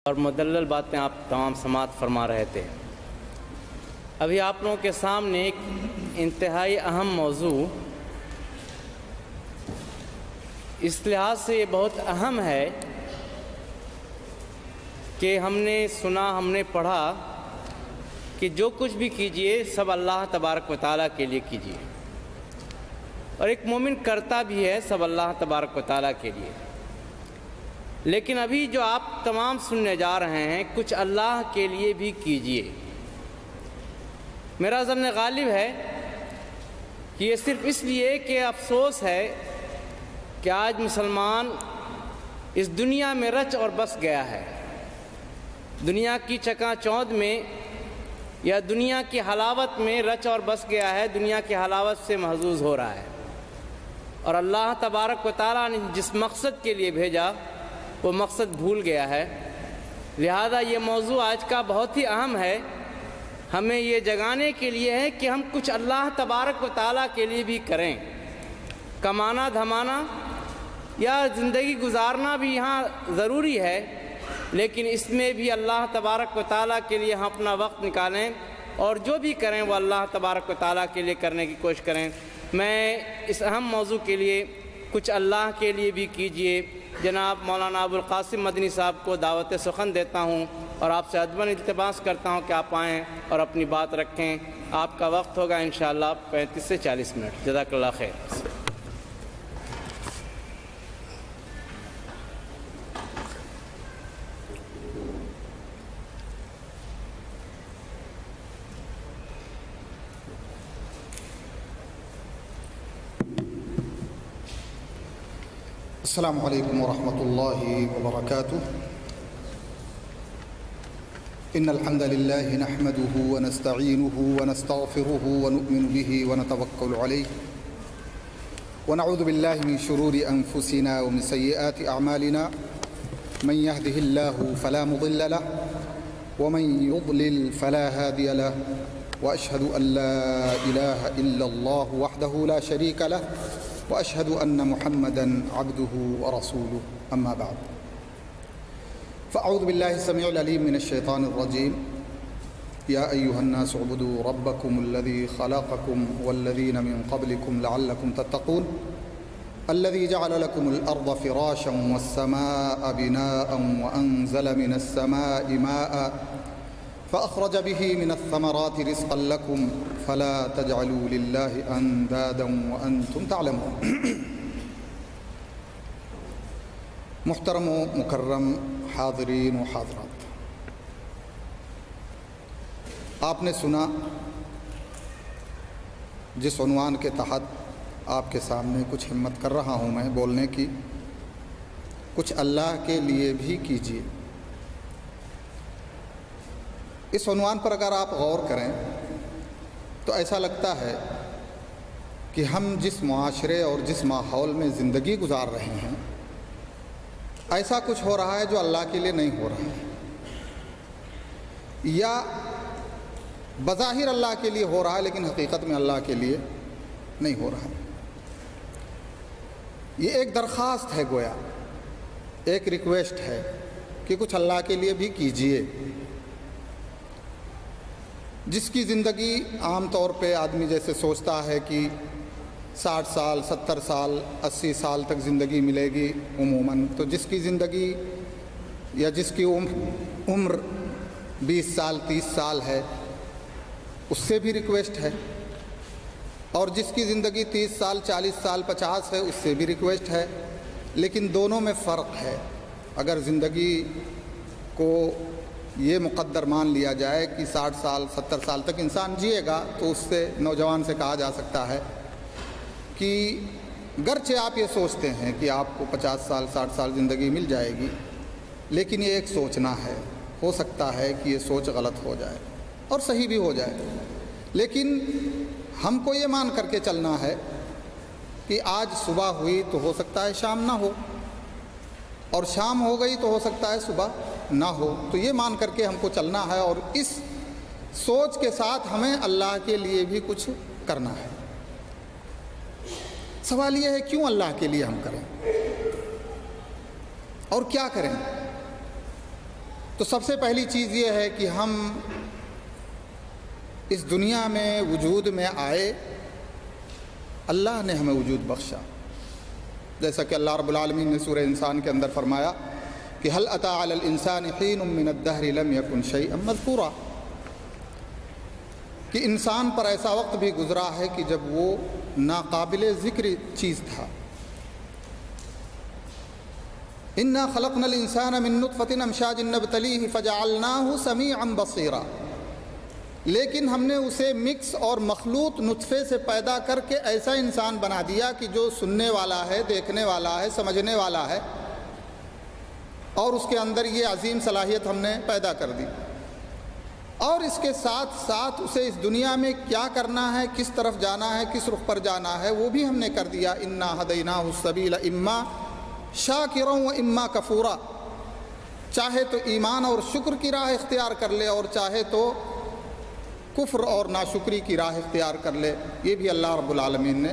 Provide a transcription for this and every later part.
اور مدلل باتیں آپ تمام سماعت فرما رہے تھے۔ ابھی آپ لوگوں کے سامنے ایک انتہائی اہم موضوع، اس لحاظ سے یہ بہت اہم ہے کہ ہم نے سنا، ہم نے پڑھا کہ جو کچھ بھی کیجئے سب اللہ تبارک و تعالیٰ کے لیے کیجئے، اور ایک مومن کرتا بھی ہے سب اللہ تبارک و تعالیٰ کے لیے۔ لیکن ابھی جو آپ تمام سننے جا رہے ہیں، کچھ اللہ کے لیے بھی کیجئے۔ میرا ظن غالب ہے کہ یہ صرف اس لیے کہ افسوس ہے کہ آج مسلمان اس دنیا میں رچ اور بس گیا ہے، دنیا کی چکا چوند میں یا دنیا کی حلاوت میں رچ اور بس گیا ہے، دنیا کی حلاوت سے محظوظ ہو رہا ہے، اور اللہ تبارک و تعالیٰ نے جس مقصد کے لیے بھیجا وہ مقصد بھول گیا ہے۔ لہذا یہ موضوع آج کا بہت ہی اہم ہے، ہمیں یہ جگانے کے لیے ہے کہ ہم کچھ اللہ تبارک و تعالیٰ کے لیے بھی کریں۔ کمانا دھمانا یا زندگی گزارنا بھی یہاں ضروری ہے، لیکن اس میں بھی اللہ تبارک و تعالیٰ کے لیے ہم اپنا وقت نکالیں، اور جو بھی کریں وہ اللہ تبارک و تعالیٰ کے لیے کرنے کی کوشش کریں۔ میں اس اہم موضوع کے لیے کچھ اللہ کے لیے بھی کیجئے جناب مولانا ابو القاسم مدنی صاحب کو دعوت سخن دیتا ہوں، اور آپ سے ادباً التماس کرتا ہوں کہ آپ آئیں اور اپنی بات رکھیں۔ آپ کا وقت ہوگا انشاءاللہ 35 سے 40 منٹ۔ جزاک اللہ خیر۔ السلام علیکم ورحمۃ اللہ وبرکاتہ۔ ان الحمد للہ نحمده ونستعینه ونستغفره ونؤمن به ونتوکل علیہ ونعوذ باللہ من شرور انفسنا ومن سیئات اعمالنا، من يهده الله فلا مضل له ومن يضلل فلا هادي له، واشهد ان لا اله الا الله وحده لا شريك له، وأشهد أن محمدًا عبده ورسوله، أما بعد، فأعوذ بالله السميع العليم من الشيطان الرجيم۔ يا أيها الناس اعبدوا ربكم الذي خلقكم والذين من قبلكم لعلكم تتقون، الذي جعل لكم الأرض فراشا والسماء بناء وأنزل من السماء ماء فأخرج به من الثمرات رزقا لكم فلا تجعلوا لله أندادا وأنتم تعلمون۔ محترم و مکرم حاضرین و حاضرات، آپ نے سنا جس عنوان کے تحت آپ کے سامنے کچھ ہمت کر رہا ہوں میں بولنے کی، کچھ اللہ کے لیے بھی کیجیے۔ اس عنوان پر اگر آپ غور کریں تو ایسا لگتا ہے کہ ہم جس معاشرے اور جس ماحول میں زندگی گزار رہے ہیں، ایسا کچھ ہو رہا ہے جو اللہ کے لیے نہیں ہو رہا ہے، یا بظاہر اللہ کے لیے ہو رہا ہے لیکن حقیقت میں اللہ کے لیے نہیں ہو رہا ہے۔ یہ ایک درخواست ہے، گویا ایک ریکویسٹ ہے کہ کچھ اللہ کے لیے بھی کیجیے۔ جس کی زندگی عام طور پہ آدمی جیسے سوچتا ہے کہ 60 سال 70 سال 80 سال تک زندگی ملے گی عموماً، تو جس کی زندگی یا جس کی عمر 20 سال 30 سال ہے اس سے بھی ریکویسٹ ہے، اور جس کی زندگی 30 سال 40 سال 50 ہے اس سے بھی ریکویسٹ ہے، لیکن دونوں میں فرق ہے۔ اگر زندگی کو یہ مقدر مان لیا جائے کہ 60 سال 70 سال تک انسان جیے گا، تو اس سے نوجوان سے کہا جا سکتا ہے کہ گرچہ آپ یہ سوچتے ہیں کہ آپ کو 50 سال 60 سال زندگی مل جائے گی، لیکن یہ ایک سوچنا ہے، ہو سکتا ہے کہ یہ سوچ غلط ہو جائے اور صحیح بھی ہو جائے، لیکن ہم کو یہ مان کر کے چلنا ہے کہ آج صبح ہوئی تو ہو سکتا ہے شام نہ ہو، اور شام ہو گئی تو ہو سکتا ہے صبح نہ ہو، تو یہ مان کر کے ہم کو چلنا ہے، اور اس سوچ کے ساتھ ہمیں اللہ کے لیے بھی کچھ کرنا ہے۔ سوال یہ ہے کیوں اللہ کے لیے ہم کریں اور کیا کریں؟ تو سب سے پہلی چیز یہ ہے کہ ہم اس دنیا میں وجود میں آئے، اللہ نے ہمیں وجود بخشا، جیسا کہ اللہ رب العالمین نے سورہ انسان کے اندر فرمایا کہ هل أتى على الإنسان حين من الدهر لم يكن شيئا مذكورا، کہ انسان پر ایسا وقت بھی گزرا ہے کہ جب وہ ناقابل ذکر چیز تھا۔ انا خلقنا الانسان من نطفة امشاج نبتلیہ فجعلناہ سمیعا بصیرا، لیکن ہم نے اسے مکس اور مخلوط نطفے سے پیدا کر کے ایسا انسان بنا دیا کہ جو سننے والا ہے، دیکھنے والا ہے، سمجھنے والا ہے، اور اس کے اندر یہ عظیم صلاحیت ہم نے پیدا کر دی۔ اور اس کے ساتھ ساتھ اسے اس دنیا میں کیا کرنا ہے، کس طرف جانا ہے، کس رخ پر جانا ہے، وہ بھی ہم نے کر دیا۔ انا ہدیناہ السبیل اما شاکرا و اما کفورا، چاہے تو ایمان اور شکر کی راہ اختیار کر لے، اور چاہے تو کفر اور ناشکری کی راہ اختیار کر لے، یہ بھی اللہ رب العالمین نے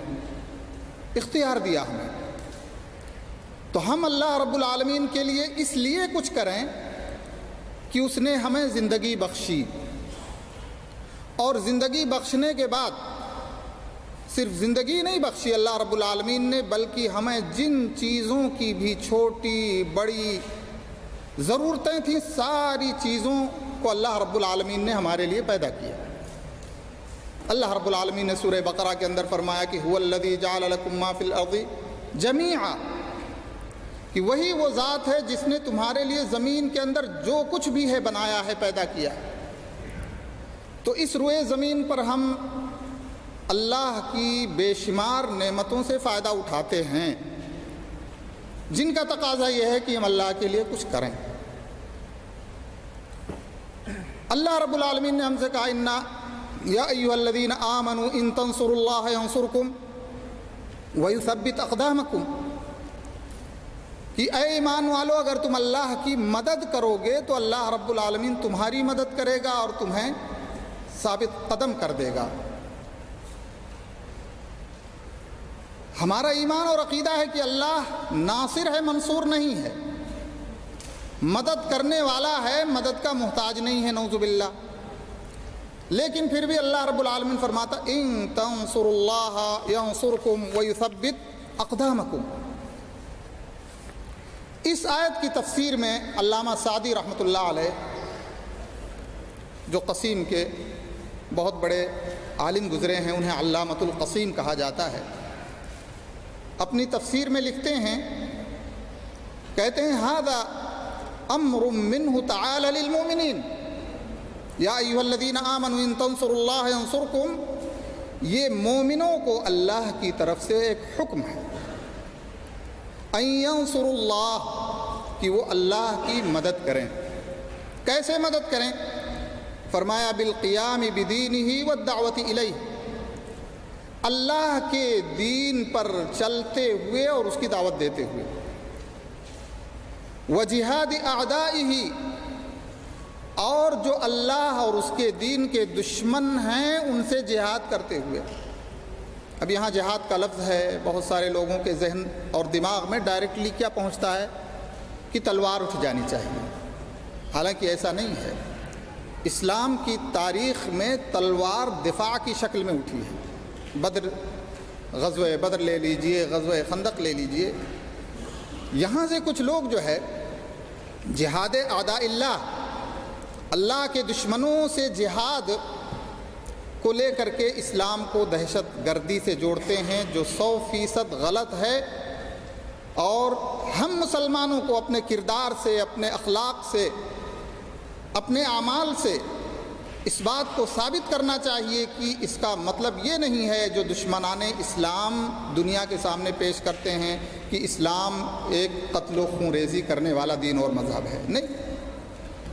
اختیار دیا ہمیں۔ تو ہم اللہ رب العالمین کے لیے اس لیے کچھ کریں کہ اس نے ہمیں زندگی بخشی، اور زندگی بخشنے کے بعد صرف زندگی نہیں بخشی اللہ رب العالمین نے، بلکہ ہمیں جن چیزوں کی بھی چھوٹی بڑی ضرورتیں تھیں، ساری چیزوں کو اللہ رب العالمین نے ہمارے لیے پیدا کیا۔ اللہ رب العالمین نے سورہ بقرہ کے اندر فرمایا کہ هو الذی جعل لکم ما فی الارض جمیعا، کہ وہی وہ ذات ہے جس نے تمہارے لیے زمین کے اندر جو کچھ بھی ہے بنایا ہے، پیدا کیا ہے۔ تو اس روئے زمین پر ہم اللہ کی بے شمار نعمتوں سے فائدہ اٹھاتے ہیں، جن کا تقاضا یہ ہے کہ ہم اللہ کے لیے کچھ کریں۔ اللہ رب العالمین نے ہم سے کہا انا یا ایھا الذین آمنوا ان تنصروا اللہ ینصرکم ویثبت اقدامکم، کہ اے ایمان والو اگر تم اللہ کی مدد کرو گے تو اللہ رب العالمین تمہاری مدد کرے گا اور تمہیں ثابت قدم کر دے گا۔ ہمارا ایمان اور عقیدہ ہے کہ اللہ ناصر ہے، منصور نہیں ہے، مدد کرنے والا ہے، مدد کا محتاج نہیں ہے، نعوذ باللہ۔ لیکن پھر بھی اللہ رب العالمین فرماتا ان تنصروا اللہ ینصرکم ویثبت اقدامکم۔ اس آیت کی تفسیر میں علامہ سعدی رحمۃ اللہ علیہ، جو قسیم کے بہت بڑے عالم گزرے ہیں، انہیں علامۃ القسیم کہا جاتا ہے، اپنی تفسیر میں لکھتے ہیں، کہتے ہیں ھذا امر منہ تعالی للمؤمنین یا ایھا الذین آمنوا ان تنصروا اللہ ینصرکم، یہ مومنوں کو اللہ کی طرف سے ایک حکم ہے، ان ینصروا اللہ، کہ وہ اللہ کی مدد کریں۔ کیسے مدد کریں؟ فرمایا بالقیام بدینہ والدعوۃ الیہ، اللہ کے دین پر چلتے ہوئے اور اس کی دعوت دیتے ہوئے، وجہاد اعدائہ، اور جو اللہ اور اس کے دین کے دشمن ہیں ان سے جہاد کرتے ہوئے۔ اب یہاں جہاد کا لفظ ہے، بہت سارے لوگوں کے ذہن اور دماغ میں ڈائریکٹلی کیا پہنچتا ہے کہ تلوار اٹھ جانی چاہیے، حالانکہ ایسا نہیں ہے۔ اسلام کی تاریخ میں تلوار دفاع کی شکل میں اٹھی ہے۔ غزوہ بدر لے لیجئے، غزوہ خندق لے لیجئے، یہاں سے کچھ لوگ جو ہے جہاد اعداء اللہ، اللہ کے دشمنوں سے جہاد کو لے کر کے اسلام کو دہشت گردی سے جوڑتے ہیں، جو 100% غلط ہے، اور ہم مسلمانوں کو اپنے کردار سے، اپنے اخلاق سے، اپنے اعمال سے اس بات کو ثابت کرنا چاہیے کہ اس کا مطلب یہ نہیں ہے جو دشمنان اسلام دنیا کے سامنے پیش کرتے ہیں کہ اسلام ایک قتل و خون ریزی کرنے والا دین اور مذہب ہے، نہیں۔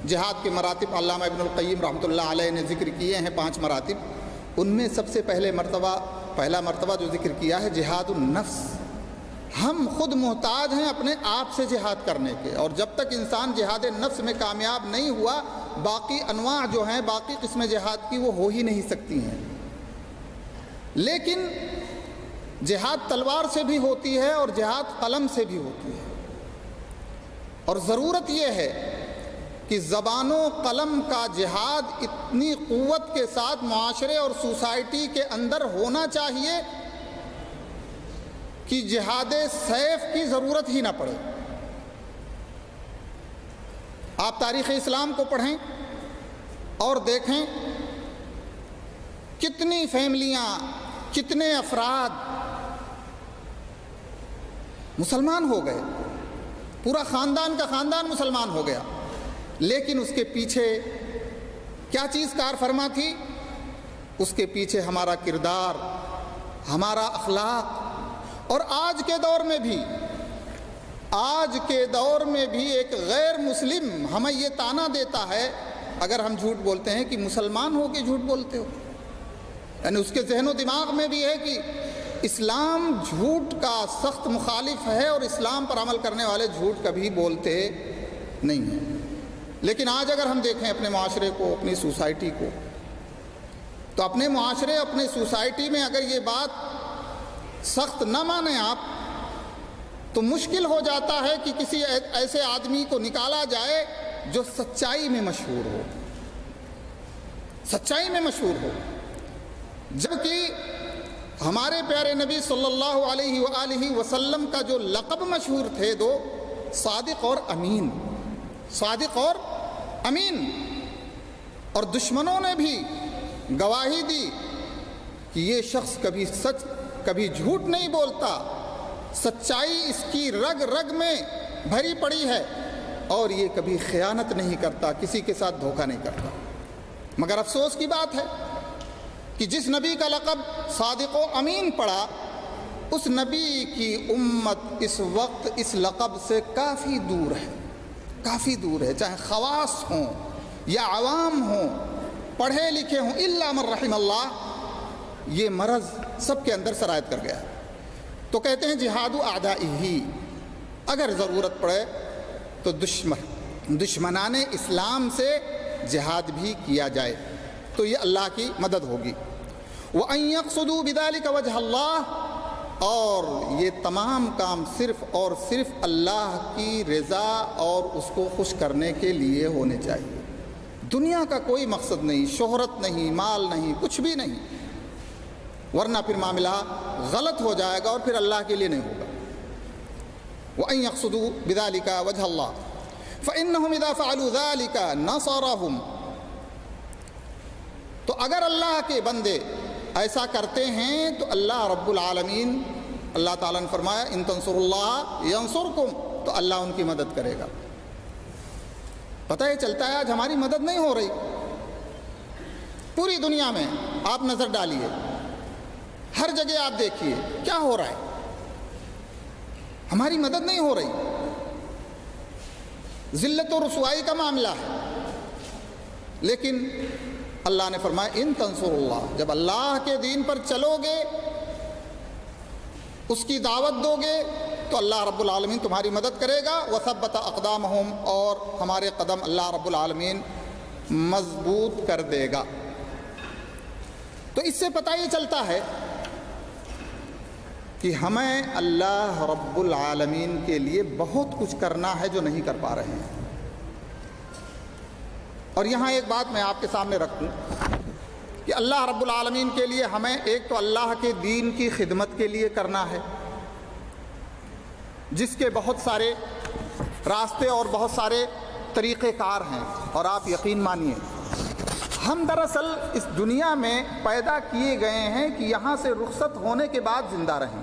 جہاد کے مراتب علامہ ابن القیم رحمۃ اللہ علیہ نے ذکر کیے ہیں، 5 مراتب، ان میں سب سے پہلا مرتبہ جو ذکر کیا ہے جہاد النفس۔ ہم خود محتاج ہیں اپنے آپ سے جہاد کرنے کے، اور جب تک انسان جہاد نفس میں کامیاب نہیں ہوا، باقی انواع جو ہیں، باقی قسم جہاد کی، وہ ہو ہی نہیں سکتی ہیں۔ لیکن جہاد تلوار سے بھی ہوتی ہے اور جہاد قلم سے بھی ہوتی ہے، اور ضرورت یہ ہے کہ زبان و قلم کا جہاد اتنی قوت کے ساتھ معاشرے اور سوسائٹی کے اندر ہونا چاہیے کہ جہاد سیف کی ضرورت ہی نہ پڑے۔ آپ تاریخ اسلام کو پڑھیں اور دیکھیں کتنی فیملیاں، کتنے افراد مسلمان ہو گئے، پورا خاندان کا خاندان مسلمان ہو گیا، لیکن اس کے پیچھے کیا چیز کار فرما تھی؟ اس کے پیچھے ہمارا کردار، ہمارا اخلاق۔ اور آج کے دور میں بھی ایک غیر مسلم ہمیں یہ طعنہ دیتا ہے اگر ہم جھوٹ بولتے ہیں کہ مسلمان ہو کے جھوٹ بولتے ہو، یعنی اس کے ذہن و دماغ میں بھی ہے کہ اسلام جھوٹ کا سخت مخالف ہے اور اسلام پر عمل کرنے والے جھوٹ کبھی بولتے نہیں ہیں۔ لیکن آج اگر ہم دیکھیں اپنے معاشرے کو، اپنی سوسائٹی کو، تو اپنے معاشرے، اپنے سوسائٹی میں اگر یہ بات سخت نہ مانیں آپ تو مشکل ہو جاتا ہے کہ کسی ایسے آدمی کو نکالا جائے جو سچائی میں مشہور ہو، سچائی میں مشہور ہو۔ جبکہ ہمارے پیارے نبی صلی اللہ علیہ وآلہ وسلم کا جو لقب مشہور تھے دو، صادق اور امین، صادق اور امین، اور دشمنوں نے بھی گواہی دی کہ یہ شخص کبھی جھوٹ نہیں بولتا، سچائی اس کی رگ رگ میں بھری پڑی ہے، اور یہ کبھی خیانت نہیں کرتا، کسی کے ساتھ دھوکہ نہیں کرتا۔ مگر افسوس کی بات ہے کہ جس نبی کا لقب صادق و امین پڑا، اس نبی کی امت اس وقت اس لقب سے کافی دور ہے، کافی دور ہے، چاہے خواص ہوں یا عوام ہوں، پڑھے لکھے ہوں، الا من رحم اللہ، یہ مرض سب کے اندر سرایت کر گیا ہے۔ تو کہتے ہیں جہاد اعدائہ، اگر ضرورت پڑے تو دشمنان اسلام سے جہاد بھی کیا جائے تو یہ اللہ کی مدد ہوگی۔ وَأَن يَقْصُدُوا بِذَلِكَ وَجْهَ اللَّهِ، اور یہ تمام کام صرف اور صرف اللہ کی رضا اور اس کو خوش کرنے کے لیے ہونے چاہیے، دنیا کا کوئی مقصد نہیں، شہرت نہیں، مال نہیں، کچھ بھی نہیں، ورنہ پھر معاملہ غلط ہو جائے گا اور پھر اللہ کے لیے نہیں ہوگا۔ وَأَن يَقْصُدُوا بِذَلِكَ وَجْهَ اللَّهِ فَإِنَّهُمْ إِذَا فَعَلُوا ذَلِكَ نَصَرَهُمْ، تو اگر اللہ کے بندے ایسا کرتے ہیں تو اللہ رب العالمین، اللہ تعالیٰ نے فرمایا ان تنصروا اللہ ینصرکم، تو اللہ ان کی مدد کرے گا۔ پتہ یہ چلتا ہے آج ہماری مدد نہیں ہو رہی پوری دنیا میں، آپ نظر ڈالیے، ہر جگہ آپ دیکھیے کیا ہو رہا ہے، ہماری مدد نہیں ہو رہی، ذلت و رسوائی کا معاملہ ہے۔ لیکن اللہ نے فرمایا ان تنصروا اللہ، جب اللہ کے دین پر چلو گے، اس کی دعوت دو گے، تو اللہ رب العالمین تمہاری مدد کرے گا۔ وثبت اقدامہم، اور ہمارے قدم اللہ رب العالمین مضبوط کر دے گا۔ تو اس سے پتہ یہ چلتا ہے کہ ہمیں اللہ رب العالمین کے لیے بہت کچھ کرنا ہے جو نہیں کر پا رہے ہیں۔ اور یہاں ایک بات میں آپ کے سامنے رکھوں کہ اللہ رب العالمین کے لیے ہمیں ایک تو اللہ کے دین کی خدمت کے لیے کرنا ہے، جس کے بہت سارے راستے اور بہت سارے طریقہ کار ہیں، اور آپ یقین مانیے ہم دراصل اس دنیا میں پیدا کیے گئے ہیں کہ یہاں سے رخصت ہونے کے بعد زندہ رہیں،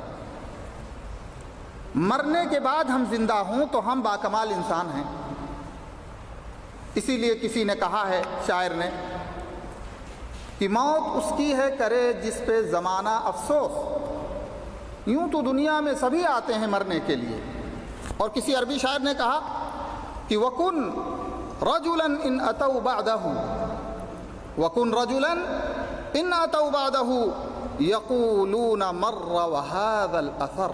مرنے کے بعد ہم زندہ ہوں تو ہم باکمال انسان ہیں۔ اسی لیے کسی نے کہا ہے، شاعر نے، کہ موت اس کی ہے کرے جس پہ زمانہ افسوس، یوں تو دنیا میں سبھی آتے ہیں مرنے کے لیے۔ اور کسی عربی شاعر نے کہا کہ وَكُن رَجُلًا إِنْ أَتَوْا بَعْدَهُ وَكُن رَجُلًا إِنْ أَتَوْا بَعْدَهُ يَقُولُونَ مَرَّ وَهَذَا الْأَثَرُ،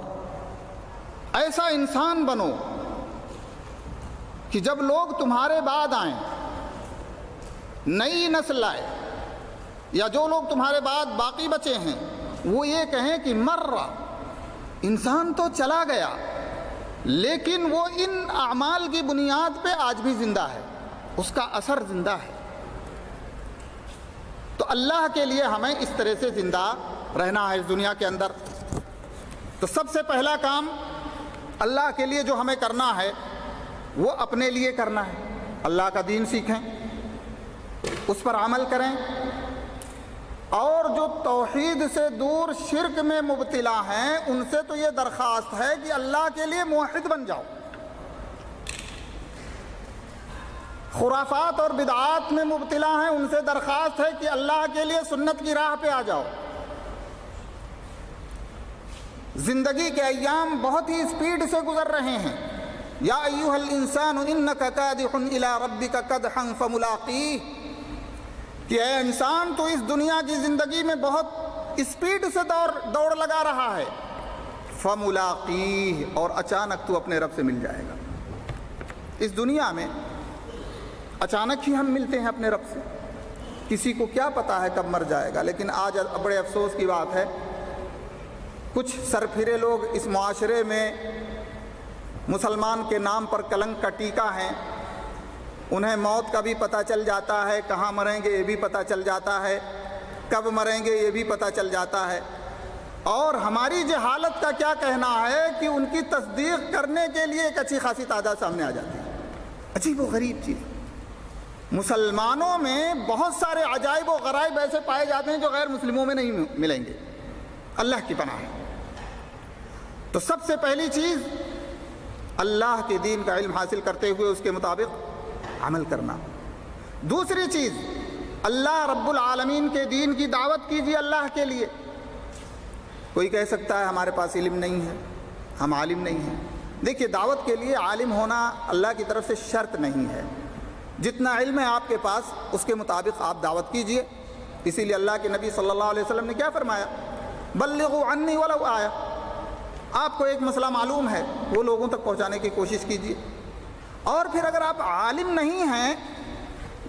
ایسا انسان بنو کہ جب لوگ تمہارے بعد آئیں، نئی نسل آئے، یا جو لوگ تمہارے بعد باقی بچے ہیں، وہ یہ کہیں کہ مرہ، انسان تو چلا گیا لیکن وہ ان اعمال کی بنیاد پہ آج بھی زندہ ہے، اس کا اثر زندہ ہے۔ تو اللہ کے لیے ہمیں اس طرح سے زندہ رہنا ہے اس دنیا کے اندر۔ تو سب سے پہلا کام اللہ کے لیے جو ہمیں کرنا ہے وہ اپنے لیے کرنا ہے۔ اللہ کا دین سیکھیں، اس پر عمل کریں، اور جو توحید سے دور شرک میں مبتلا ہیں ان سے تو یہ درخواست ہے کہ اللہ کے لیے موحد بن جاؤ۔ خرافات اور بدعات میں مبتلا ہیں ان سے درخواست ہے کہ اللہ کے لیے سنت کی راہ پہ آ جاؤ۔ زندگی کے ایام بہت ہی سپیڈ سے گزر رہے ہیں۔ یا ایھا الانسان انک کادح الی ربک کدحا فملاقیہ، کہ اے انسان تو اس دنیا کی زندگی میں بہت اسپیڈ سے دوڑ لگا رہا ہے، فملاقیہ، اور اچانک تو اپنے رب سے مل جائے گا۔ اس دنیا میں اچانک ہی ہم ملتے ہیں اپنے رب سے، کسی کو کیا پتا ہے کب مر جائے گا۔ لیکن آج بڑے افسوس کی بات ہے، کچھ سرپھرے لوگ اس معاشرے میں مسلمان کے نام پر کلنک کا ٹیکا ہیں، انہیں موت کا بھی پتہ چل جاتا ہے، کہاں مریں گے یہ بھی پتہ چل جاتا ہے، کب مریں گے یہ بھی پتہ چل جاتا ہے، اور ہماری جہالت کا کیا کہنا ہے کہ ان کی تصدیق کرنے کے لیے ایک اچھی خاصی تعداد سامنے آ جاتی ہے۔ عجیب و غریب چیز، مسلمانوں میں بہت سارے عجائب و غرائب ایسے پائے جاتے ہیں جو غیر مسلموں میں نہیں ملیں گے، اللہ کی پناہ ہے۔ تو سب سے پہلی چیز اللہ کے دین کا علم حاصل کرتے ہوئے اس کے مطابق عمل کرنا۔ دوسری چیز، اللہ رب العالمین کے دین کی دعوت کیجیے اللہ کے لیے۔ کوئی کہہ سکتا ہے ہمارے پاس علم نہیں ہے، ہم عالم نہیں ہیں۔ دیکھیے، دعوت کے لیے عالم ہونا اللہ کی طرف سے شرط نہیں ہے، جتنا علم ہے آپ کے پاس اس کے مطابق آپ دعوت کیجیے۔ اسی لیے اللہ کے نبی صلی اللہ علیہ وسلم نے کیا فرمایا؟ بلغوا عنی ولو آیہ، آپ کو ایک مسئلہ معلوم ہے وہ لوگوں تک پہنچانے کی کوشش کیجیے۔ اور پھر اگر آپ عالم نہیں ہیں،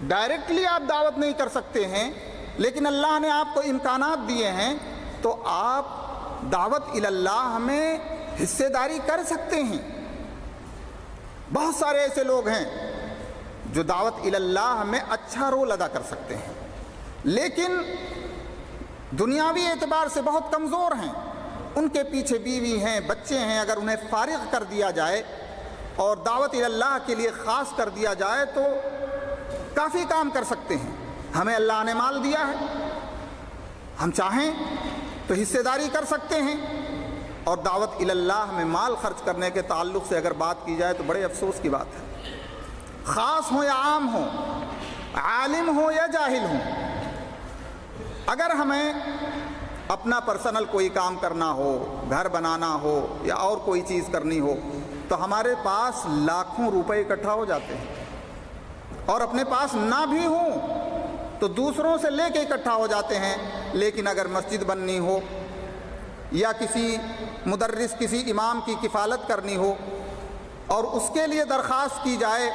ڈائریکٹلی آپ دعوت نہیں کر سکتے ہیں، لیکن اللہ نے آپ کو امکانات دیے ہیں، تو آپ دعوت اللہ میں حصے داری کر سکتے ہیں۔ بہت سارے ایسے لوگ ہیں جو دعوت اللہ میں اچھا رول ادا کر سکتے ہیں، لیکن دنیاوی اعتبار سے بہت کمزور ہیں، ان کے پیچھے بیوی ہیں، بچے ہیں، اگر انہیں فارغ کر دیا جائے اور دعوت اللہ کے لیے خاص کر دیا جائے تو کافی کام کر سکتے ہیں۔ ہمیں اللہ نے مال دیا ہے، ہم چاہیں تو حصے داری کر سکتے ہیں، اور دعوت اللہ میں مال خرچ کرنے کے تعلق سے اگر بات کی جائے تو بڑے افسوس کی بات ہے، خاص ہوں یا عام ہوں، عالم ہوں یا جاہل ہوں، اگر ہمیں اپنا پرسنل کوئی کام کرنا ہو، گھر بنانا ہو یا اور کوئی چیز کرنی ہو، تو ہمارے پاس لاکھوں روپے اکٹھا ہو جاتے ہیں، اور اپنے پاس نہ بھی ہوں تو دوسروں سے لے کے اکٹھا ہو جاتے ہیں۔ لیکن اگر مسجد بننی ہو یا کسی مدرس، کسی امام کی کفالت کرنی ہو اور اس کے لیے درخواست کی جائے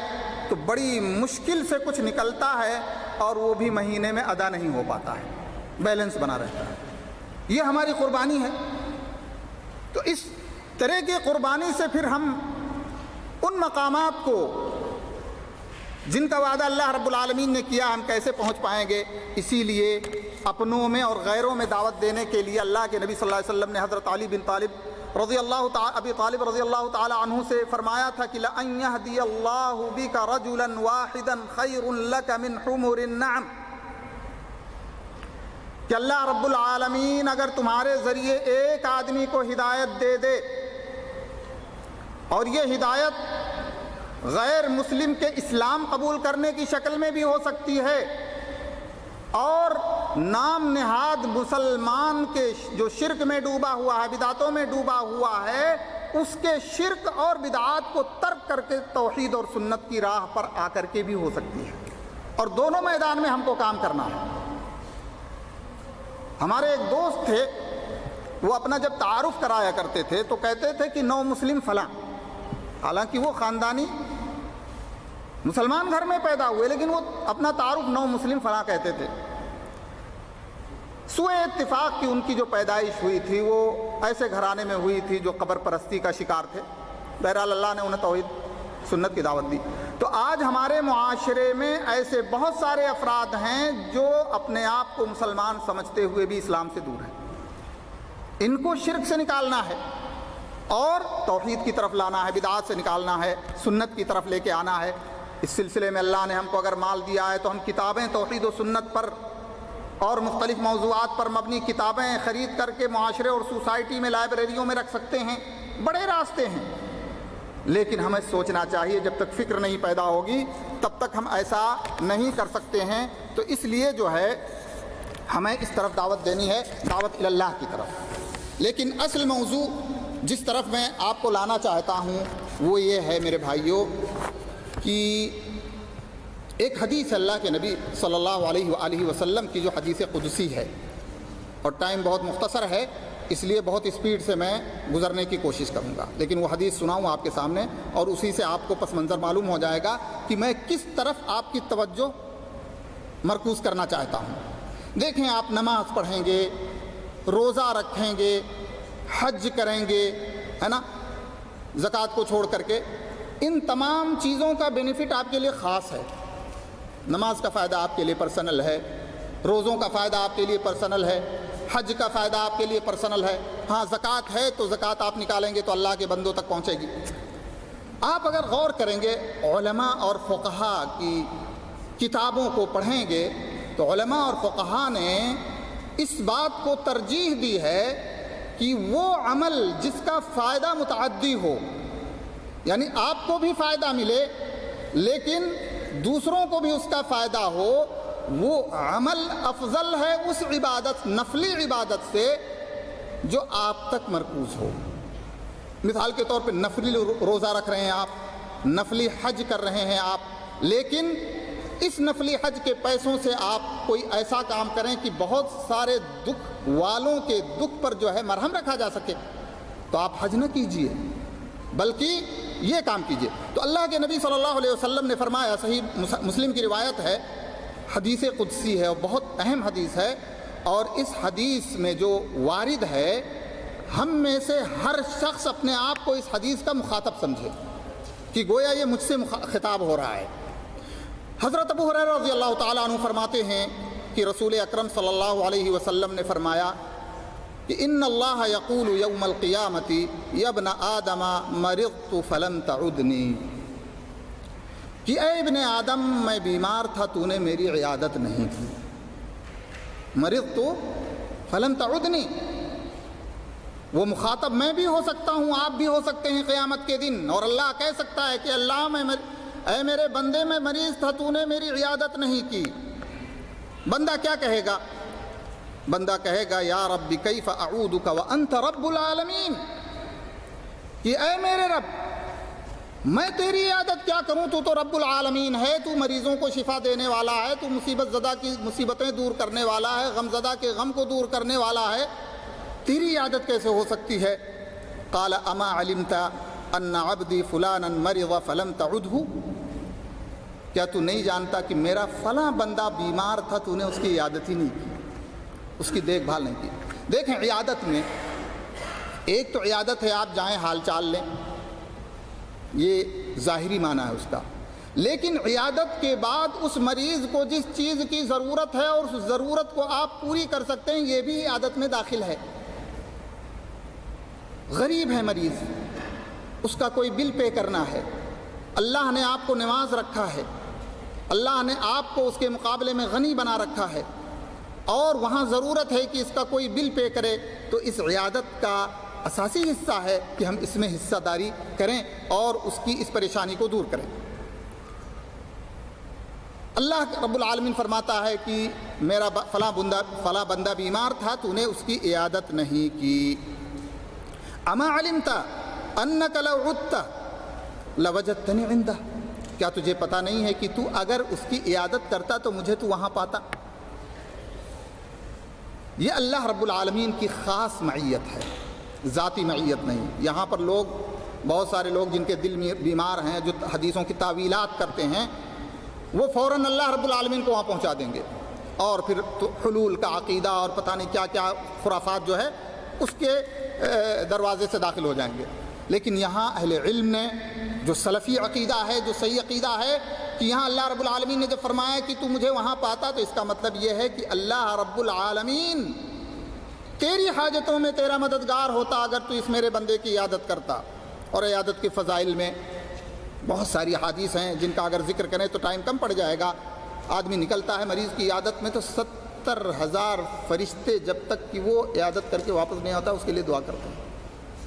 تو بڑی مشکل سے کچھ نکلتا ہے، اور وہ بھی مہینے میں ادا نہیں ہو پاتا ہے، بیلنس بنا رہتا ہے۔ یہ ہماری قربانی ہے۔ تو اس طرح کی قربانی سے پھر ہم ان مقامات کو جن کا وعدہ اللہ رب العالمین نے کیا ہم کیسے پہنچ پائیں گے؟ اسی لیے اپنوں میں اور غیروں میں دعوت دینے کے لیے اللہ کے نبی صلی اللہ علیہ وسلم نے حضرت علی بن طالب رضی اللہ تعالی عنہ سے فرمایا تھا کہ لَأَن يَهْدِيَ اللَّهُ بِكَ رَجُلًا وَاحِدًا خَيْرٌ لَكَ مِنْ حُمُرِ النَّعَمِ، کہ اللہ رب العالمین اگر تمہارے ذریعے ایک آدمی کو ہدایت دے دے، اور یہ ہدایت غیر مسلم کے اسلام قبول کرنے کی شکل میں بھی ہو سکتی ہے، اور نام نہاد مسلمان کے جو شرک میں ڈوبا ہوا ہے، بدعتوں میں ڈوبا ہوا ہے، اس کے شرک اور بدعات کو ترک کر کے توحید اور سنت کی راہ پر آ کر کے بھی ہو سکتی ہے، اور دونوں میدان میں ہم کو کام کرنا ہے۔ ہمارے ایک دوست تھے، وہ اپنا جب تعارف کرایا کرتے تھے تو کہتے تھے کہ نو مسلم فلاں، حالانکہ وہ خاندانی مسلمان گھر میں پیدا ہوئے، لیکن وہ اپنا تعارف نو مسلم فلاں کہتے تھے۔ سوء اتفاق کی ان کی جو پیدائش ہوئی تھی وہ ایسے گھرانے میں ہوئی تھی جو قبر پرستی کا شکار تھے۔ بہرحال اللہ نے انہیں توحید سنت کی دعوت دی۔ تو آج ہمارے معاشرے میں ایسے بہت سارے افراد ہیں جو اپنے آپ کو مسلمان سمجھتے ہوئے بھی اسلام سے دور ہیں۔ ان کو شرک سے نکالنا ہے اور توحید کی طرف لانا ہے، بدعات سے نکالنا ہے، سنت کی طرف لے کے آنا ہے۔ اس سلسلے میں اللہ نے ہم کو اگر مال دیا ہے تو ہم کتابیں توحید و سنت پر اور مختلف موضوعات پر مبنی کتابیں خرید کر کے معاشرے اور سوسائٹی میں لائبریریوں میں رکھ سکتے ہیں۔ بڑے راستے ہیں، لیکن ہمیں سوچنا چاہیے، جب تک فکر نہیں پیدا ہوگی تب تک ہم ایسا نہیں کر سکتے ہیں۔ تو اس لیے جو ہے ہمیں اس طرف دعوت دینی ہے، دعوت اللہ کی طرف۔ لیکن اصل موضوع جس طرف میں آپ کو لانا چاہتا ہوں وہ یہ ہے میرے بھائیوں کہ ایک حدیث اللہ کے نبی صلی اللہ علیہ وآلہ وسلم کی جو حدیث قدسی ہے، اور ٹائم بہت مختصر ہے اس لیے بہت اسپیڈ سے میں گزرنے کی کوشش کروں گا، لیکن وہ حدیث سناؤں آپ کے سامنے اور اسی سے آپ کو پس منظر معلوم ہو جائے گا کہ میں کس طرف آپ کی توجہ مرکوز کرنا چاہتا ہوں۔ دیکھیں، آپ نماز پڑھیں گے، روزہ رکھیں گے، حج کریں گے، ہے نا، زکوٰۃ کو چھوڑ کر کے، ان تمام چیزوں کا بینیفٹ آپ کے لیے خاص ہے۔ نماز کا فائدہ آپ کے لیے پرسنل ہے، روزوں کا فائدہ آپ کے لیے پرسنل ہے، حج کا فائدہ آپ کے لیے پرسنل ہے۔ ہاں، زکوٰۃ ہے تو زکوٰۃ آپ نکالیں گے تو اللہ کے بندوں تک پہنچے گی۔ آپ اگر غور کریں گے، علماء اور فقہاء کی کتابوں کو پڑھیں گے تو علماء اور فقہاء نے اس بات کو ترجیح دی ہے کہ وہ عمل جس کا فائدہ متعدی ہو، یعنی آپ کو بھی فائدہ ملے لیکن دوسروں کو بھی اس کا فائدہ ہو، وہ عمل افضل ہے اس عبادت، نفلی عبادت سے جو آپ تک مرکوز ہو۔ مثال کے طور پہ نفلی روزہ رکھ رہے ہیں آپ، نفلی حج کر رہے ہیں آپ، لیکن اس نفلی حج کے پیسوں سے آپ کوئی ایسا کام کریں کہ بہت سارے دکھ والوں کے دکھ پر جو ہے مرہم رکھا جا سکے، تو آپ حج نہ کیجئے بلکہ یہ کام کیجئے۔ تو اللہ کے نبی صلی اللہ علیہ وسلم نے فرمایا، صحیح مسلم کی روایت ہے، حدیث قدسی ہے اور بہت اہم حدیث ہے، اور اس حدیث میں جو وارد ہے ہم میں سے ہر شخص اپنے آپ کو اس حدیث کا مخاطب سمجھے کہ گویا یہ مجھ سے خطاب ہو رہا ہے۔ حضرت ابو ہریرہ رضی اللہ تعالیٰ عنہ فرماتے ہیں کہ رسول اکرم صلی اللہ علیہ وسلم نے فرمایا کہ ان اللہ یقول یوم القیامت یا ابن آدم مرضت فلم تعدنی، کہ اے ابن آدم میں بیمار تھا تو نے میری عیادت نہیں کی۔ مرضت فلم تعدنی، وہ مخاطب میں بھی ہو سکتا ہوں، آپ بھی ہو سکتے ہیں قیامت کے دن، اور اللہ کہہ سکتا ہے کہ اللہ اے میرے بندے میں مریض تھا تو نے میری عیادت نہیں کی۔ بندہ کیا کہے گا؟ بندہ کہے گا یا رب کیف اعودک وانت رب العالمین، کہ اے میرے رب میں تیری عیادت کیا کروں، تو رب العالمین ہے، تو مریضوں کو شفا دینے والا ہے، تو مصیبت زدہ کی مصیبتیں دور کرنے والا ہے، غم زدہ کے غم کو دور کرنے والا ہے، تیری عیادت کیسے ہو سکتی ہے؟ قال اما علمت ان عبدی فلانا مرض فلم تعدہ، کیا تو نہیں جانتا کہ میرا فلاں بندہ بیمار تھا تو نے اس کی عیادت ہی نہیں کی، اس کی دیکھ بھال نہیں کی۔ دیکھیں، عیادت میں ایک تو عیادت ہے آپ جائیں حال چال لیں، یہ ظاہری معنی ہے اس کا، لیکن عیادت کے بعد اس مریض کو جس چیز کی ضرورت ہے اور اس ضرورت کو آپ پوری کر سکتے ہیں، یہ بھی عیادت میں داخل ہے۔ غریب ہے مریض، اس کا کوئی بل پے کرنا ہے، اللہ نے آپ کو نواز رکھا ہے، اللہ نے آپ کو اس کے مقابلے میں غنی بنا رکھا ہے، اور وہاں ضرورت ہے کہ اس کا کوئی بل پے کرے، تو اس عیادت کا اساسی حصہ ہے کہ ہم اس میں حصہ داری کریں اور اس کی اس پریشانی کو دور کریں۔ اللہ رب العالمین فرماتا ہے کہ میرا فلاں بندہ بیمار تھا تو نے اس کی عیادت نہیں کی۔ اما علمت انک لو عدت لوجدتنی عندہ، کیا تجھے پتہ نہیں ہے کہ تو اگر اس کی عیادت کرتا تو مجھے تو وہاں پاتا؟ یہ اللہ رب العالمین کی خاص معیت ہے، ذاتی معیت نہیں۔ یہاں پر لوگ، بہت سارے لوگ جن کے دل میں بیمار ہیں، جو حدیثوں کی تعویلات کرتے ہیں، وہ فوراً اللہ رب العالمین کو وہاں پہنچا دیں گے، اور پھر حلول کا عقیدہ اور پتہ نہیں کیا کیا خرافات جو ہے اس کے دروازے سے داخل ہو جائیں گے۔ لیکن یہاں اہل علم نے جو سلفی عقیدہ ہے، جو صحیح عقیدہ ہے کہ یہاں اللہ رب العالمین نے جب فرمایا کہ تو مجھے وہاں پاتا، تو اس کا مطلب یہ ہے کہ اللہ رب العالمین تیری حاجتوں میں تیرا مددگار ہوتا اگر تو اس میرے بندے کی عیادت کرتا۔ اور عیادت کے فضائل میں بہت ساری حدیث ہیں جن کا اگر ذکر کریں تو ٹائم کم پڑ جائے گا۔ آدمی نکلتا ہے مریض کی عیادت میں تو 70,000 فرشتے جب تک کہ وہ عیادت کر کے واپس نہیں آتا اس کے لیے دعا کرتے ہیں۔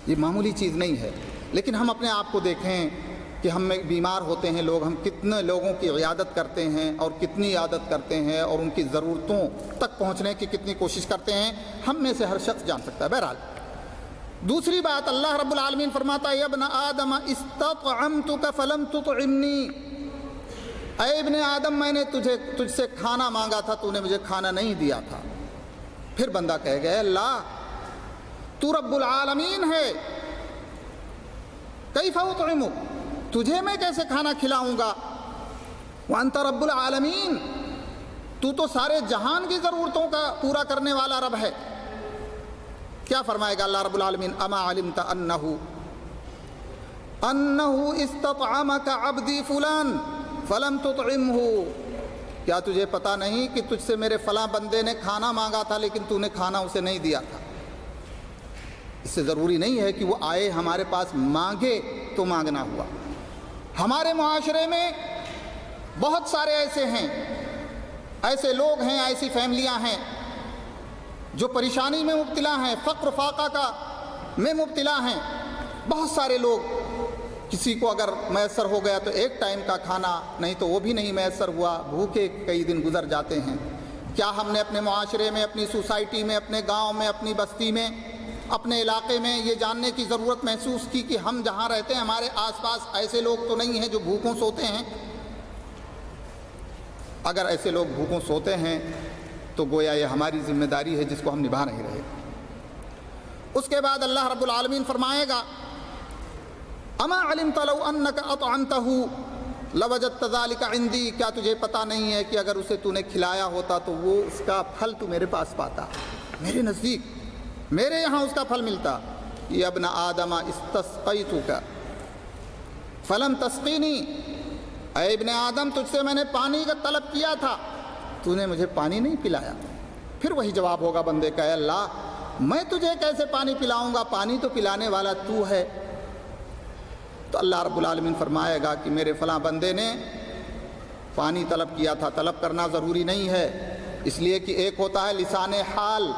یہ معمولی چیز نہیں ہے، لیکن ہم اپنے آپ کو دیکھیں کہ ہم میں بیمار ہوتے ہیں لوگ، ہم کتنے لوگوں کی عیادت کرتے ہیں اور کتنی عیادت کرتے ہیں اور ان کی ضرورتوں تک پہنچنے کی کتنی کوشش کرتے ہیں، ہم میں سے ہر شخص جان سکتا ہے۔ بہرحال دوسری بات، اللہ رب العالمین فرماتا ہے یا ابن آدم استطعمتک فلم تطعمنی، اے ابن آدم میں نے تجھ سے کھانا مانگا تھا، تو نے مجھے کھانا نہیں دیا تھا۔ پھر بندہ کہے گا اللہ تو رب العالمین ہے، کیف اطعمک، تجھے میں کیسے کھانا کھلاؤں گا، وانت رب العالمین، تو سارے جہان کی ضرورتوں کا پورا کرنے والا رب ہے۔ کیا فرمائے گا اللہ رب العالمین، اما علمت انہ استطعمک عبدی فلان فلم تطعمہ، کیا تجھے پتا نہیں کہ تجھ سے میرے فلاں بندے نے کھانا مانگا تھا لیکن تو نے کھانا اسے نہیں دیا تھا۔ اس سے ضروری نہیں ہے کہ وہ آئے ہمارے پاس مانگے تو مانگنا ہوا۔ ہمارے معاشرے میں بہت سارے ایسے لوگ ہیں، ایسی فیملیاں ہیں جو پریشانی میں مبتلا ہیں، فقر فاقہ میں مبتلا ہیں۔ بہت سارے لوگ، کسی کو اگر میسر ہو گیا تو ایک ٹائم کا کھانا، نہیں تو وہ بھی نہیں میسر ہوا، بھوکے کئی دن گزر جاتے ہیں۔ کیا ہم نے اپنے معاشرے میں، اپنی سوسائٹی میں، اپنے گاؤں میں، اپنی بستی میں، اپنے علاقے میں یہ جاننے کی ضرورت محسوس کی کہ ہم جہاں رہتے ہیں ہمارے آس پاس ایسے لوگ تو نہیں ہیں جو بھوکوں سوتے ہیں؟ اگر ایسے لوگ بھوکوں سوتے ہیں تو گویا یہ ہماری ذمہ داری ہے جس کو ہم نبھا نہیں رہے۔ اس کے بعد اللہ رب العالمین فرمائے گا اما علمت لو انک اطعمتہ لوجدت ذلک عندی، کیا تجھے پتا نہیں ہے کہ اگر اسے تو نے کھلایا ہوتا تو وہ اس کا پھل تو میرے پاس پاتا، میرے نزدیک، میرے یہاں اس کا پھل ملتا۔ یا ابن آدم استسقیتک فلم تسقینی، اے ابن آدم تجھ سے میں نے پانی کا طلب کیا تھا، تو نے مجھے پانی نہیں پلایا۔ پھر وہی جواب ہوگا بندے کا، اے اللہ میں تجھے کیسے پانی پلاؤں گا، پانی تو پلانے والا تو ہے۔ تو اللہ رب العالمین فرمائے گا کہ میرے فلاں بندے نے پانی طلب کیا تھا۔ طلب کرنا ضروری نہیں ہے، اس لیے کہ ایک ہوتا ہے لسان حال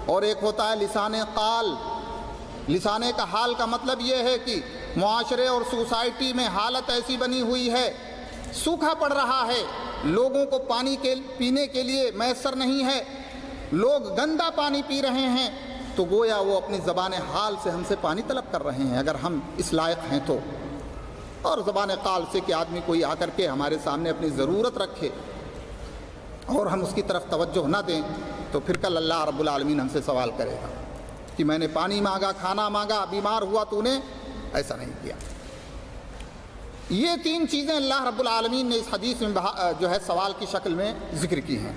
اور ایک ہوتا ہے لسان قال۔ لسان کا حال کا مطلب یہ ہے کہ معاشرے اور سوسائٹی میں حالت ایسی بنی ہوئی ہے، سوکھا پڑ رہا ہے، لوگوں کو پانی پینے کے لیے میسر نہیں ہے، لوگ گندا پانی پی رہے ہیں، تو گویا وہ اپنی زبان حال سے ہم سے پانی طلب کر رہے ہیں اگر ہم اس لائق ہیں تو۔ اور زبان قال سے کہ آدمی کوئی آ کر کے ہمارے سامنے اپنی ضرورت رکھے اور ہم اس کی طرف توجہ نہ دیں تو پھر کل اللہ رب العالمین ہم سے سوال کرے گا کہ میں نے پانی مانگا، کھانا مانگا، بیمار ہوا، تو نے ایسا نہیں کیا۔ یہ تین چیزیں اللہ رب العالمین نے اس حدیث میں جو ہے سوال کی شکل میں ذکر کی ہیں۔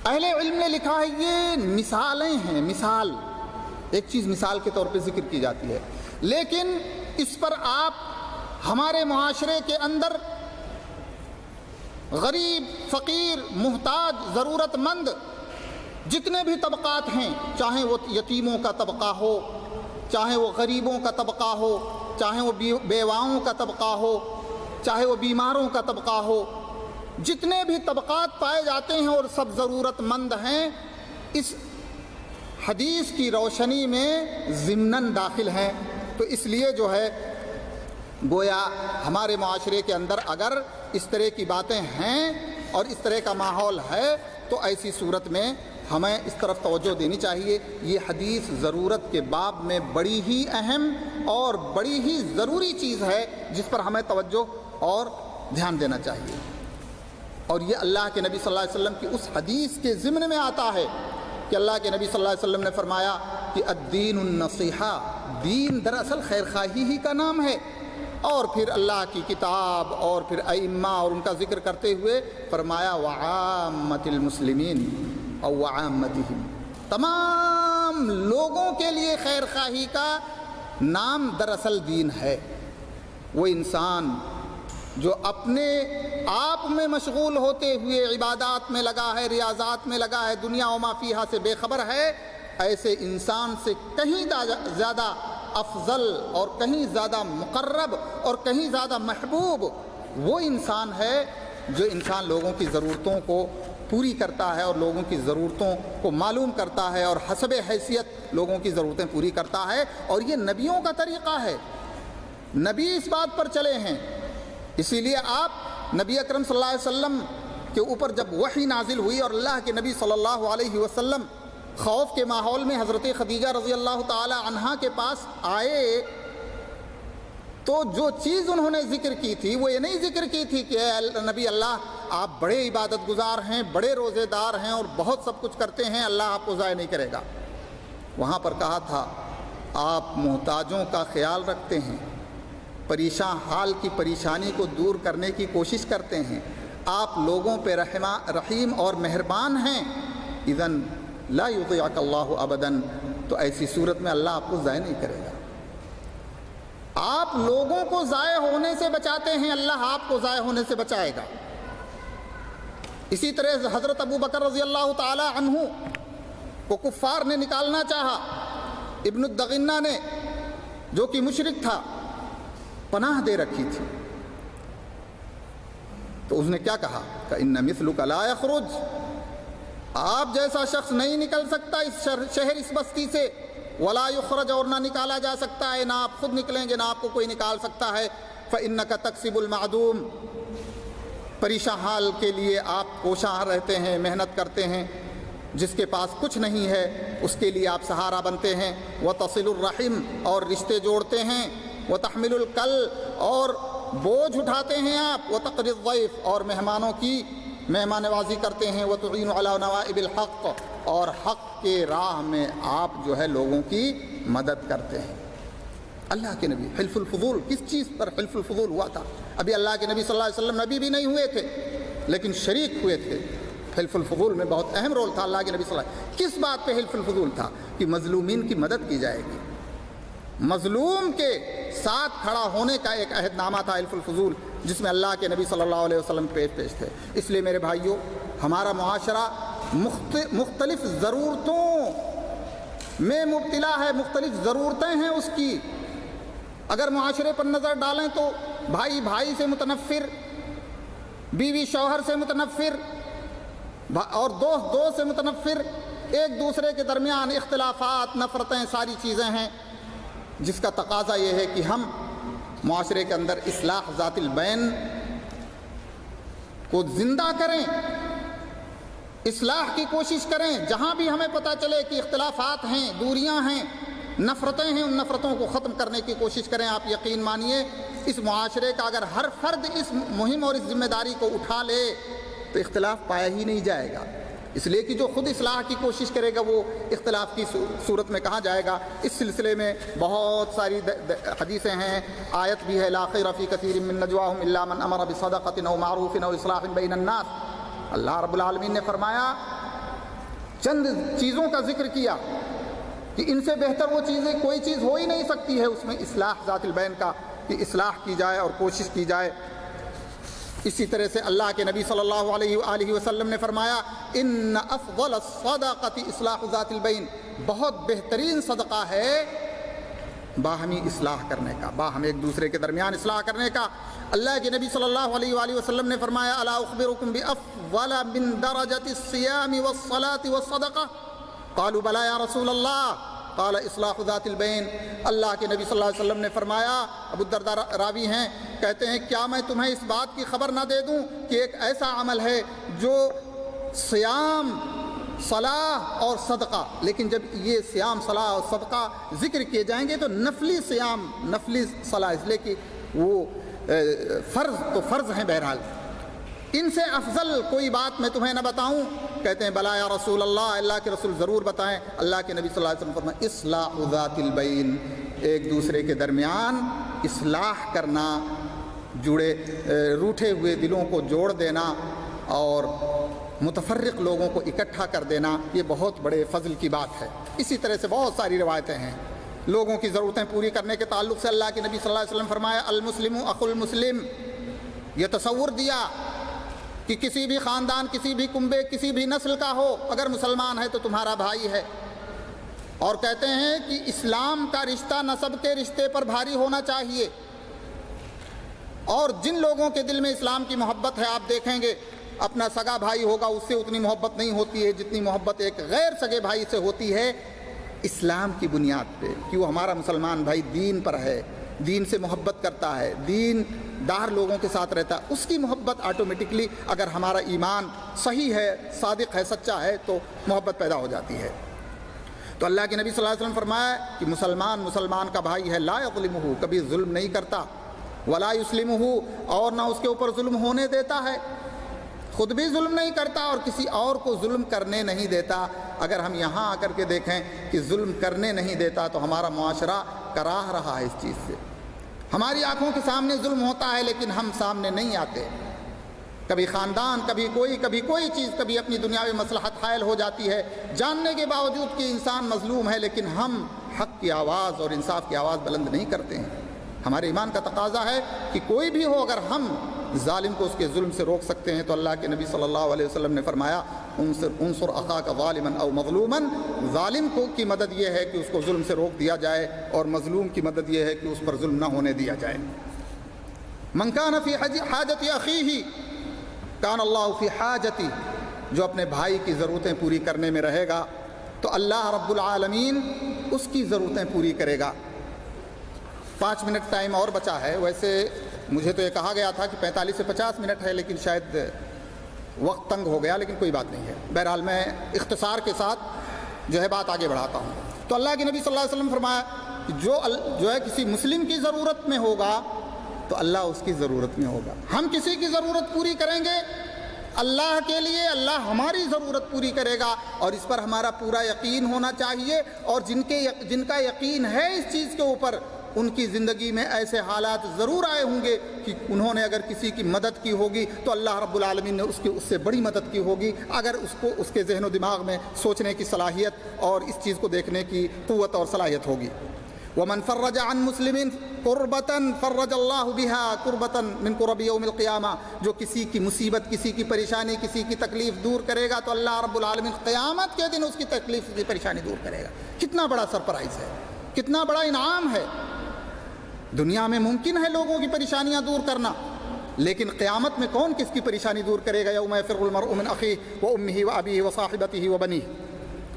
اہل علم نے لکھا ہے یہ مثالیں ہیں، مثال، ایک چیز مثال کے طور پہ ذکر کی جاتی ہے، لیکن اس پر آپ ہمارے معاشرے کے اندر غریب، فقیر، محتاج، ضرورت مند جتنے بھی طبقات ہیں، چاہے وہ یتیموں کا طبقہ ہو، چاہے وہ غریبوں کا طبقہ ہو، چاہے وہ بیواؤں کا طبقہ ہو، چاہے وہ بیماروں کا طبقہ ہو، جتنے بھی طبقات پائے جاتے ہیں اور سب ضرورت مند ہیں، اس حدیث کی روشنی میں ضمناً داخل ہیں۔ تو اس لیے جو ہے گویا ہمارے معاشرے کے اندر اگر اس طرح کی باتیں ہیں اور اس طرح کا ماحول ہے تو ایسی صورت میں ہمیں اس طرف توجہ دینی چاہیے۔ یہ حدیث ضرورت کے باب میں بڑی ہی اہم اور بڑی ہی ضروری چیز ہے جس پر ہمیں توجہ اور دھیان دینا چاہیے، اور یہ اللہ کے نبی صلی اللہ علیہ وسلم کی اس حدیث کے ضمن میں آتا ہے کہ اللہ کے نبی صلی اللہ علیہ وسلم نے فرمایا کہ الدین النصیحہ، دین دراصل خیر خواہی ہی کا نام ہے، اور پھر اللہ کی کتاب اور پھر ائمہ اور ان کا ذکر کرتے ہوئے فرمایا وعامۃ المسلمین او وعامتہم، تمام لوگوں کے لیے خیر خواہی کا نام دراصل دین ہے۔ وہ انسان جو اپنے آپ میں مشغول ہوتے ہوئے عبادات میں لگا ہے، ریاضات میں لگا ہے، دنیا و ما فیہا سے بے خبر ہے، ایسے انسان سے کہیں زیادہ افضل اور کہیں زیادہ مقرب اور کہیں زیادہ محبوب وہ انسان ہے جو انسان لوگوں کی ضرورتوں کو پوری کرتا ہے اور لوگوں کی ضرورتوں کو معلوم کرتا ہے اور حسب حیثیت لوگوں کی ضرورتیں پوری کرتا ہے۔ اور یہ نبیوں کا طریقہ ہے، نبی اس بات پر چلے ہیں۔ اسی لیے آپ نبی اکرم صلی اللہ علیہ وسلم کے اوپر جب وحی نازل ہوئی اور اللہ کے نبی صلی اللہ علیہ وسلم خوف کے ماحول میں حضرت خدیجہ رضی اللہ تعالی عنہا کے پاس آئے تو جو چیز انہوں نے ذکر کی تھی وہ یہ نہیں ذکر کی تھی کہ اے نبی اللہ آپ بڑے عبادت گزار ہیں، بڑے روزے دار ہیں اور بہت سب کچھ کرتے ہیں، اللہ آپ کو ضائع نہیں کرے گا۔ وہاں پر کہا تھا آپ محتاجوں کا خیال رکھتے ہیں، پریشان حال کی پریشانی کو دور کرنے کی کوشش کرتے ہیں، آپ لوگوں پہ رحیم اور مہربان ہیں، اذن لا یضیعک اللہ ابداً، تو ایسی صورت میں اللہ آپ کو ضائع نہیں کرے گا۔ آپ لوگوں کو ضائع ہونے سے بچاتے ہیں، اللہ آپ کو ضائع ہونے سے بچائے گا۔ اسی طرح حضرت ابو بکر رضی اللہ تعالی عنہ کو کفار نے نکالنا چاہا، ابن الدغنہ نے جو کہ مشرک تھا پناہ دے رکھی تھی، تو اس نے کیا کہا کہ ان مثلک لا یخرج، آپ جیسا شخص نہیں نکل سکتا اس شہر اس بستی سے، ولا یخرج، اور نہ نکالا جا سکتا ہے، نہ آپ خود نکلیں گے نہ آپ کو کوئی نکال سکتا ہے، فإنک تکسب المعدوم، پریشان حال کے لیے آپ کوشاں رہتے ہیں، محنت کرتے ہیں، جس کے پاس کچھ نہیں ہے اس کے لیے آپ سہارا بنتے ہیں، وتصل الرحم، اور رشتے جوڑتے ہیں، وتحمل الکل، اور بوجھ اٹھاتے ہیں آپ، وتقری الضیف، اور مہمانوں کی مہمان نوازی کرتے ہیں، وتعین علی نوائب الحق، اور حق کے راہ میں آپ جو ہے لوگوں کی مدد کرتے ہیں۔ اللہ کے نبی حلف الفضول، کس چیز پر حلف الفضول ہوا تھا؟ ابھی اللہ کے نبی صلی اللہ علیہ وسلم نبی بھی نہیں ہوئے تھے لیکن شریک ہوئے تھے، حلف الفضول میں بہت اہم رول تھا اللہ کے نبی صلی اللہ علیہ وسلم۔ کس بات پہ حلف الفضول تھا؟ کہ مظلومین کی مدد کی جائے گی، مظلوم کے ساتھ کھڑا ہونے کا ایک عہد نامہ تھا حلف الفضول، جس میں اللہ کے نبی صلی اللہ علیہ وسلم پیش تھے۔ اس لیے میرے بھائیوں، ہمارا معاشرہ مختلف ضرورتوں میں مبتلا ہے، مختلف ضرورتیں ہیں اس کی۔ اگر معاشرے پر نظر ڈالیں تو بھائی بھائی سے متنفر، بیوی شوہر سے متنفر، اور دوست دوست سے متنفر، ایک دوسرے کے درمیان اختلافات، نفرتیں، ساری چیزیں ہیں، جس کا تقاضا یہ ہے کہ ہم معاشرے کے اندر اصلاح ذات البین کو زندہ کریں، اصلاح کی کوشش کریں۔ جہاں بھی ہمیں پتہ چلے کہ اختلافات ہیں، دوریاں ہیں، نفرتیں ہیں، ان نفرتوں کو ختم کرنے کی کوشش کریں۔ آپ یقین مانیے اس معاشرے کا اگر ہر فرد اس مہم اور اس ذمہ داری کو اٹھا لے تو اختلاف پایا ہی نہیں جائے گا، اس لیے کہ جو خود اصلاح کی کوشش کرے گا وہ اختلاف کی صورت میں کہاں جائے گا۔ اس سلسلے میں بہت ساری حدیثیں ہیں، آیت بھی ہے، لا خیر فی کثیر من نجواہم الا من امر بصدقۃ او معروف او اصلاح بین الناس۔ اللہ رب العالمین نے فرمایا، چند چیزوں کا ذکر کیا کہ ان سے بہتر وہ چیزیں کوئی چیز ہو ہی نہیں سکتی ہے، اس میں اصلاح ذات البین کا، کہ اصلاح کی جائے اور کوشش کی جائے۔ اسی طرح سے اللہ کے نبی صلی اللہ علیہ وآلہ وسلم نے فرمایا، ان افضل الصدقۃ اصلاح ذات البین، بہت بہترین صدقہ ہے باہمی اصلاح کرنے کا، باہم ایک دوسرے کے درمیان اصلاح کرنے کا۔ اللہ کے نبی صلی اللہ علیہ وآلہ وسلم نے فرمایا، الا اخبرکم بافضل من درجۃ الصیام والصلاۃ والصدقہ؟ قالوا بلی یا رسول اللہ، قال اصلاح ذات البین۔ اللہ کے نبی صلی اللہ علیہ وسلم نے فرمایا، ابو الدرداء راوی ہیں، کہتے ہیں کیا میں تمہیں اس بات کی خبر نہ دے دوں کہ ایک ایسا عمل ہے جو صیام، صلاح اور صدقہ، لیکن جب یہ صیام، صلاح اور صدقہ ذکر کیے جائیں گے تو نفلی صیام، نفلی صلاح، اس لیے کہ وہ فرض تو فرض ہیں، بہرحال ان سے افضل کوئی بات میں تمہیں نہ بتاؤں؟ کہتے ہیں بلا یا رسول اللہ، اللہ کے رسول ضرور بتائیں۔ اللہ کے نبی صلی اللہ علیہ وسلم فرمایا، اصلاح ذات البین، ایک دوسرے کے درمیان اصلاح کرنا، جڑے روٹھے ہوئے دلوں کو جوڑ دینا اور متفرق لوگوں کو اکٹھا کر دینا، یہ بہت بڑے فضل کی بات ہے۔ اسی طرح سے بہت ساری روایتیں ہیں لوگوں کی ضرورتیں پوری کرنے کے تعلق سے اللہ کے نبی صلی اللہ علیہ وسلم فرمایا المسلم اخو المسلم. یہ تصور دیا کہ کسی بھی خاندان، کسی بھی کنبے، کسی بھی نسل کا ہو، اگر مسلمان ہے تو تمہارا بھائی ہے. اور کہتے ہیں کہ اسلام کا رشتہ نسب کے رشتے پر بھاری ہونا چاہیے. اور جن لوگوں کے دل میں اسلام کی محبت ہے، آپ دیکھیں گے اپنا سگا بھائی ہوگا اس سے اتنی محبت نہیں ہوتی ہے جتنی محبت ایک غیر سگے بھائی سے ہوتی ہے اسلام کی بنیاد پہ، کہ وہ ہمارا مسلمان بھائی دین پر ہے، دین سے محبت کرتا ہے، دین دار لوگوں کے ساتھ رہتا ہے. اس کی محبت آٹومیٹکلی، اگر ہمارا ایمان صحیح ہے، صادق ہے، سچا ہے، تو محبت پیدا ہو جاتی ہے. تو اللہ کے نبی صلی اللہ علیہ وسلم فرمایا کہ مسلمان کا بھائی ہے، لا یظلمہ، کبھی ظلم نہیں کرتا، ولا یسلمہ، اور نہ اس کے اوپر ظلم ہونے دیتا ہے، خود بھی ظلم نہیں کرتا اور کسی اور کو ظلم کرنے نہیں دیتا. اگر ہم یہاں آ کر کے دیکھیں کہ ظلم کرنے نہیں دیتا تو ہمارا معاشرہ کراہ رہا ہے اس چیز سے. ہماری آنکھوں کے سامنے ظلم ہوتا ہے لیکن ہم سامنے نہیں آتے. کبھی خاندان، کبھی کوئی چیز، کبھی اپنی دنیاوی مصلحت حائل ہو جاتی ہے، جاننے کے باوجود کہ انسان مظلوم ہے، لیکن ہم حق کی آواز اور انصاف کی آواز بلند نہیں کرتے ہیں. ہمارے ایمان کا تقاضا ہے کہ کوئی بھی ہو، اگر ہم ظالم کو اس کے ظلم سے روک سکتے ہیں تو اللہ کے نبی صلی اللہ علیہ وسلم نے فرمایا انصر اخاک ظالما او مظلوما. ظالم کی مدد یہ ہے کہ اس کو ظلم سے روک دیا جائے، اور مظلوم کی مدد یہ ہے کہ اس پر ظلم نہ ہونے دیا جائے. من کان فی حاجت اخیہ کان اللہ فی حاجتی. جو اپنے بھائی کی ضرورتیں پوری کرنے میں رہے گا تو اللہ رب العالمین اس کی ضرورتیں پوری کرے گا. 5 منٹ ٹائم اور بچا ہے. ویسے مجھے تو یہ کہا گیا تھا کہ 45 سے 50 منٹ ہے، لیکن شاید وقت تنگ ہو گیا، لیکن کوئی بات نہیں ہے. بہرحال میں اختصار کے ساتھ جو ہے بات آگے بڑھاتا ہوں. تو اللہ کے نبی صلی اللہ علیہ وسلم فرمایا کہ جو ہے کسی مسلم کی ضرورت میں ہوگا تو اللہ اس کی ضرورت میں ہوگا. ہم کسی کی ضرورت پوری کریں گے اللہ کے لیے، اللہ ہماری ضرورت پوری کرے گا، اور اس پر ہمارا پورا یقین ہونا چاہیے. اور جن کا یقین ہے اس چیز کے اوپر، ان کی زندگی میں ایسے حالات ضرور آئے ہوں گے کہ انہوں نے اگر کسی کی مدد کی ہوگی تو اللہ رب العالمین نے اس سے بڑی مدد کی ہوگی، اگر اس کے ذہن و دماغ میں سوچنے کی صلاحیت اور اس چیز کو دیکھنے کی قوت اور صلاحیت ہوگی. وَمَنْ فَرَّجَ عَنْ مُسْلِمٍ قُرْبَةً فَرَّجَ اللَّهُ بِهَا قُرْبَةً مِنْ قُرَبِ يَوْمِ الْقِيَامَةِ. جو کسی کی مصیبت، کسی کی پریشانی، کسی کی تکلیف دور کرے گا تو اللہ رب العالمین قیامت کے دن اس کی تکلیف، کی پریشانی دور کرے گا. کتنا بڑا سرپرائز ہے، کتنا بڑا انعام ہے. دنیا میں ممکن ہے لوگوں کی پریشانیاں دور کرنا، لیکن قیامت میں کون کس کی پریشانی دور کرے گا؟ یوم یفر المرء من اخیہ وامہ وابیہ وصاحبتہ وبنیہ.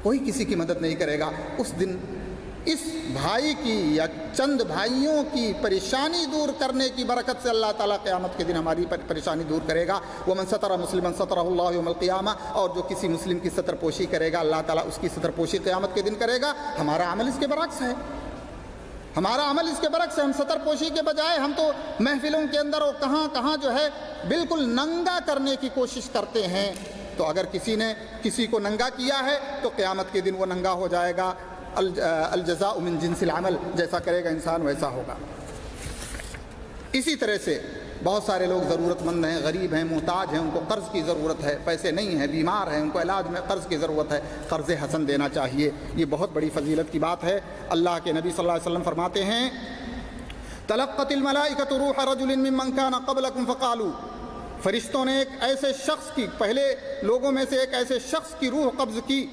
کوئی کسی کی مدد نہیں کرے گا. اس دن اس بھائی کی یا چند بھائیوں کی پریشانی دور کرنے کی برکت سے اللہ تعالیٰ قیامت کے دن ہماری پریشانی دور کرے گا. ومن ستر مسلما سترہ اللہ یوم القیامہ. اور جو کسی مسلم کی ستر پوشی کرے گا اللہ تعالیٰ اس کی ستر پوشی قیامت کے دن کرے گا. ہمارا عمل اس کے برعکس ہے. ہم ستر پوشی کے بجائے ہم تو محفلوں کے اندر اور کہاں جو ہے بالکل ننگا کرنے کی کوشش کرتے ہیں. تو اگر کسی نے کسی کو ننگا کیا ہے تو قیامت کے دن وہ ننگا ہو جائے گا. الجزاء من جنس العمل، جیسا کرے گا انسان ویسا ہوگا. اسی طرح سے بہت سارے لوگ ضرورت مند ہیں، غریب ہیں، محتاج ہیں، ان کو قرض کی ضرورت ہے، پیسے نہیں ہیں، بیمار ہیں، ان کو علاج میں قرض کی ضرورت ہے. قرض حسن دینا چاہیے. یہ بہت بڑی فضیلت کی بات ہے. اللہ کے نبی صلی اللہ علیہ وسلم فرماتے ہیں تلقت الملائکۃ روح رجل ممن کان قبلکم فقالوا. فرشتوں نے ایک ایسے شخص کی، پہلے لوگوں میں سے ایک ایسے شخص کی روح قبض کی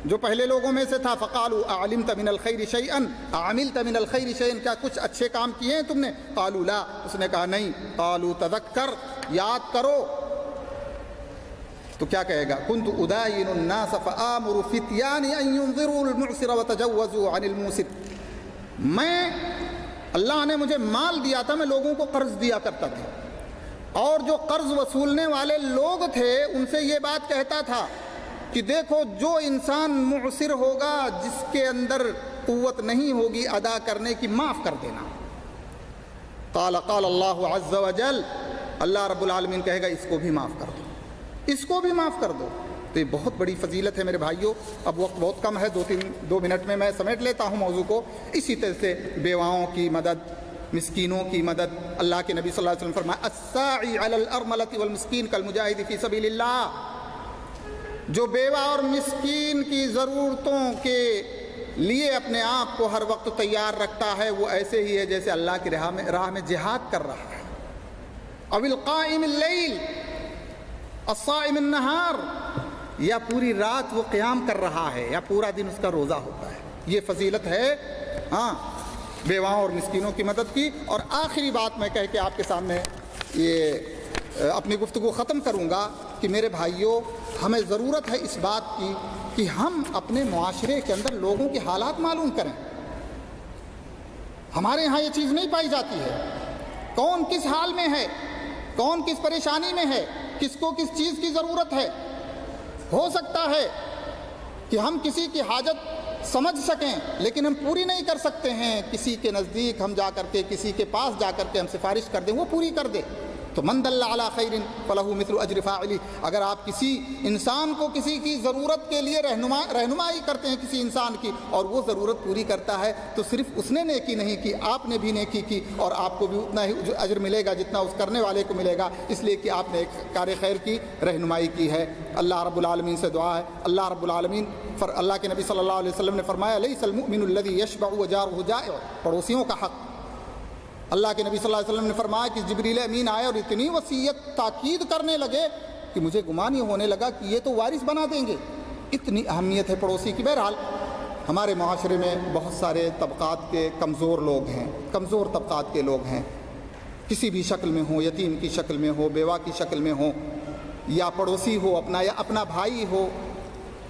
جو پہلے لوگوں میں سے تھا. فقالوا اعلمت من الخیر شیئا عملت من الخیر شیئا. کیا کچھ اچھے کام کیے ہیں تم نے؟ قالوا لا. اس نے کہا نہیں. قالوا تذکر، یاد کرو. تو کیا کہے گا؟ کنت اداین الناس فآمر فتیان ان ينظروا المعسر وتجوزوا عن الموسر. میں، اللہ نے مجھے مال دیا تھا، میں لوگوں کو قرض دیا کرتا تھا، اور جو قرض وصولنے والے لوگ تھے ان سے یہ بات کہتا تھا کہ دیکھو جو انسان معسر ہوگا، جس کے اندر قوت نہیں ہوگی ادا کرنے کی، معاف کر دینا. قال اللہ عز وجل، اللہ رب العالمین کہے گا اس کو بھی معاف کر دو، اس کو بھی معاف کر دو. تو یہ بہت بڑی فضیلت ہے میرے بھائیوں. اب وقت بہت کم ہے، 2 منٹ میں سمیٹ لیتا ہوں موضوع کو. اسی طرح سے بیواؤں کی مدد، مسکینوں کی مدد. اللہ کے نبی صلی اللہ علیہ وسلم فرمایا الساعی علی الارملۃ والمسکین کالمجاہد فی سبیل اللہ. جو بیوہ اور مسکین کی ضرورتوں کے لیے اپنے آپ کو ہر وقت تیار رکھتا ہے وہ ایسے ہی ہے جیسے اللہ کی راہ میں جہاد کر رہا ہے. او القائم اللیل الصائم النہار، یا پوری رات وہ قیام کر رہا ہے یا پورا دن اس کا روزہ ہوتا ہے. یہ فضیلت ہے بیواؤں اور مسکینوں کی مدد کی. اور آخری بات میں کہہ کے آپ کے سامنے یہ اپنی گفتگو ختم کروں گا کہ میرے بھائیوں، ہمیں ضرورت ہے اس بات کی کہ ہم اپنے معاشرے کے اندر لوگوں کے حالات معلوم کریں. ہمارے ہاں یہ چیز نہیں پائی جاتی ہے. کون کس حال میں ہے، کون کس پریشانی میں ہے، کس کو کس چیز کی ضرورت ہے. ہو سکتا ہے کہ ہم کسی کی حاجت سمجھ سکیں لیکن ہم پوری نہیں کر سکتے ہیں. کسی کے نزدیک ہم جا کر کے، کسی کے پاس جا کر کے ہم سفارش کر دیں، وہ پوری کر دے. تو من دل علی خیر فلہ مثل اجر فاعلی. اگر آپ کسی انسان کو کسی کی ضرورت کے لیے رہنمائی کرتے ہیں کسی انسان کی، اور وہ ضرورت پوری کرتا ہے، تو صرف اس نے نیکی نہیں کی، آپ نے بھی نیکی کی، اور آپ کو بھی اتنا ہی اجر ملے گا جتنا اس کرنے والے کو ملے گا، اس لیے کہ آپ نے ایک کار خیر کی رہنمائی کی ہے. اللہ رب العالمین سے دعا ہے، اللہ رب العالمین اللہ کے نبی صلی اللہ علیہ وسلم نے فرمایا لیس المؤمن الذی یشبع وجارہ جائع، پڑوسیوں کا حق. اللہ کے نبی صلی اللہ علیہ وسلم نے فرمایا کہ جبریل امین آئے اور اتنی وصیت تاکید کرنے لگے کہ مجھے گمان یہ ہونے لگا کہ یہ تو وارث بنا دیں گے. اتنی اہمیت ہے پڑوسی کی. بہرحال ہمارے معاشرے میں بہت سارے طبقات کے کمزور لوگ ہیں، کمزور طبقات کے لوگ ہیں، کسی بھی شکل میں ہوں، یتیم کی شکل میں ہو، بیوہ کی شکل میں ہو، یا پڑوسی ہو اپنا، یا اپنا بھائی ہو.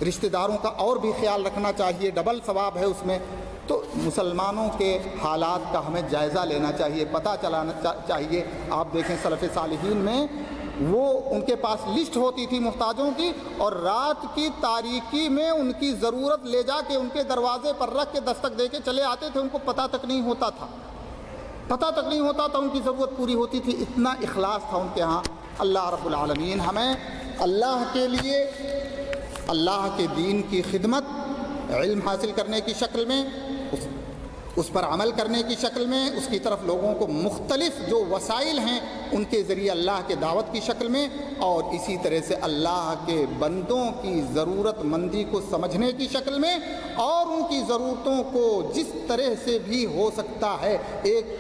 رشتہ داروں کا اور بھی خیال رکھنا چاہیے، ڈبل ثواب ہے اس میں. تو مسلمانوں کے حالات کا ہمیں جائزہ لینا چاہیے، پتہ چلانا چاہیے. آپ دیکھیں سلف صالحین میں وہ ان کے پاس لسٹ ہوتی تھی محتاجوں کی، اور رات کی تاریکی میں ان کی ضرورت لے جا کے ان کے دروازے پر رکھ کے دستک دے کے چلے آتے تھے. ان کو پتہ تک نہیں ہوتا تھا ان کی ضرورت پوری ہوتی تھی. اتنا اخلاص تھا ان کے ہاں. اللہ رب العالمین ہمیں اللہ کے لیے، اللہ کے دین کی خدمت، علم حاصل کرنے کی شکل میں، اس پر عمل کرنے کی شکل میں، اس کی طرف لوگوں کو مختلف جو وسائل ہیں ان کے ذریعے اللہ کے دعوت کی شکل میں، اور اسی طرح سے اللہ کے بندوں کی ضرورت مندی کو سمجھنے کی شکل میں، اور ان کی ضرورتوں کو جس طرح سے بھی ہو سکتا ہے ایک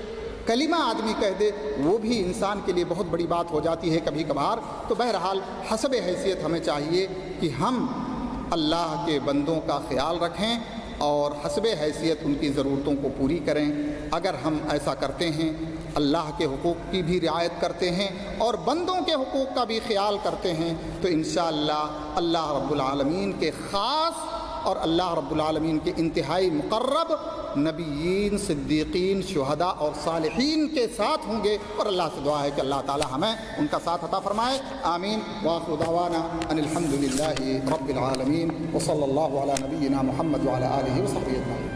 کلمہ آدمی کہہ دے، وہ بھی انسان کے لیے بہت بڑی بات ہو جاتی ہے کبھی کبھار. تو بہرحال حسب حیثیت ہمیں چاہیے کہ ہم اللہ کے بندوں کا خیال رکھیں اور حسب حیثیت ان کی ضرورتوں کو پوری کریں. اگر ہم ایسا کرتے ہیں، اللہ کے حقوق کی بھی رعایت کرتے ہیں اور بندوں کے حقوق کا بھی خیال کرتے ہیں، تو انشاءاللہ اللہ رب العالمین کے خاص اور اللہ رب العالمین کے انتہائی مقرب نبیین، صدیقین، شہداء اور صالحین کے ساتھ ہوں گے. اور اللہ سے دعا ہے کہ اللہ تعالی ہمیں ان کا ساتھ عطا فرمائے. آمین. وآخر دعوانا ان الحمد للہ رب العالمین، وصلی اللہ علی نبینا محمد وعلی آلہ وصحبہ اجمعین.